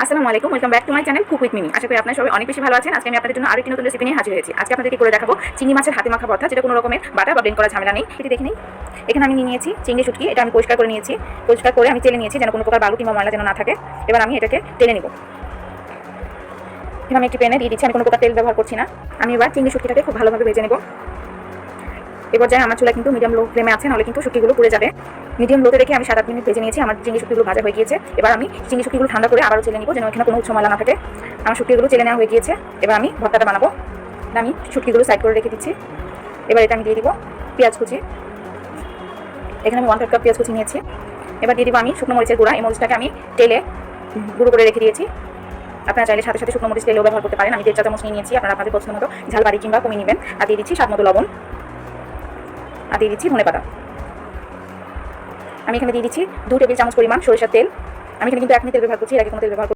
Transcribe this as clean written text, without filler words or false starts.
আসসালামু আলাইকুম, welcome back to my channel cook with Mimi. আশা করি আপনারা সবাই অনেক বেশি ভালো আছেন। আজকে আমি আপনাদের জন্য আরেকটি নতুন রেসিপি নিয়ে হাজির হয়েছি। আজকে আপনাদেরকে করে দেখাবো চিংড়ি মাছের হাতে মাখা ভর্তা, যেটা কোনো রকমের বাটা বা ব্লেন্ড করা ঝামেলা নেই। এটি দেখে নিই। এখানে আমি নিয়ে নিয়েছি চিংড়ি শুটকি। এটা আমি পরিষ্কার করে নিয়েছি। পরিষ্কার করে আমি তেলে নিয়েছি যেন কোনো প্রকার বালু কিংবা ময়লা যেন না থাকে। এবার আমি এটাকে টেনে নিব। এখানে আমি একটি প্যানে দিয়ে দিচ্ছি, আমি কোনো প্রকার তেল ব্যবহার করছি না। আমি এবার চিংড়ি শুটকিটাকে খুব ভালোভাবে ভেজে নেব। এবার যাই আমার চুলা কিন্তু মিডিয়াম লো ফ্লেমে আছে, নাহলে কিন্তু শুটকিগুলো পুড়ে যাবে। মিডিয়াম লোতে রেখে আমি 7-8 মিনিট ভেজে নিয়েছি। আমার চিংড়ি শুটকিগুলো ভাজা হয়ে গিয়েছে। এবার আমি চিংড়ি শুটকিগুলো ঠান্ডা করে আবারও চেলে নিব, যেন এখানে কোনো উচ্চ ময়লা না থাকে। আমার শুটকিগুলো চেলে নেওয়া হয়ে গিয়েছে। এবার আমি ভর্তাটা বানাবো। আমি শুটকিগুলো সাইড করে রেখে দিচ্ছি। এবার এটা আমি দিয়ে দিব পেঁয়াজ কুচি। এখানে আমি 1/3 কাপ পেঁয়াজ কুচি নিয়েছি। এবার দিয়ে দিব আমি শুকনো মরিচের গুঁড়া। এই মরিচটাকে আমি তেলে গুঁড়ো করে রেখে দিয়েছি। আপনারা চাইলে সাথে সাথে শুকনো মরিচ তেলেও ব্যবহার করতে পারেন। আমি 1.5 চা চামচ নিয়ে নিয়েছি। আপনারা আপনাদের পছন্দ মতো ঝাল বাড়ি কিংবা কমিয়ে নেবেন। আর দিয়ে দিচ্ছি স্বাদ মতো লবণ। আর দিয়ে দিচ্ছি ধনেপাতা। আমি এখানে দিয়ে দিচ্ছি 2 টেবিল চামচ পরিমাণ সরিষার তেল। আমি এখানে কিন্তু এখনই তেল ব্যবহার করছি, এর আগে কোনো তেল ব্যবহার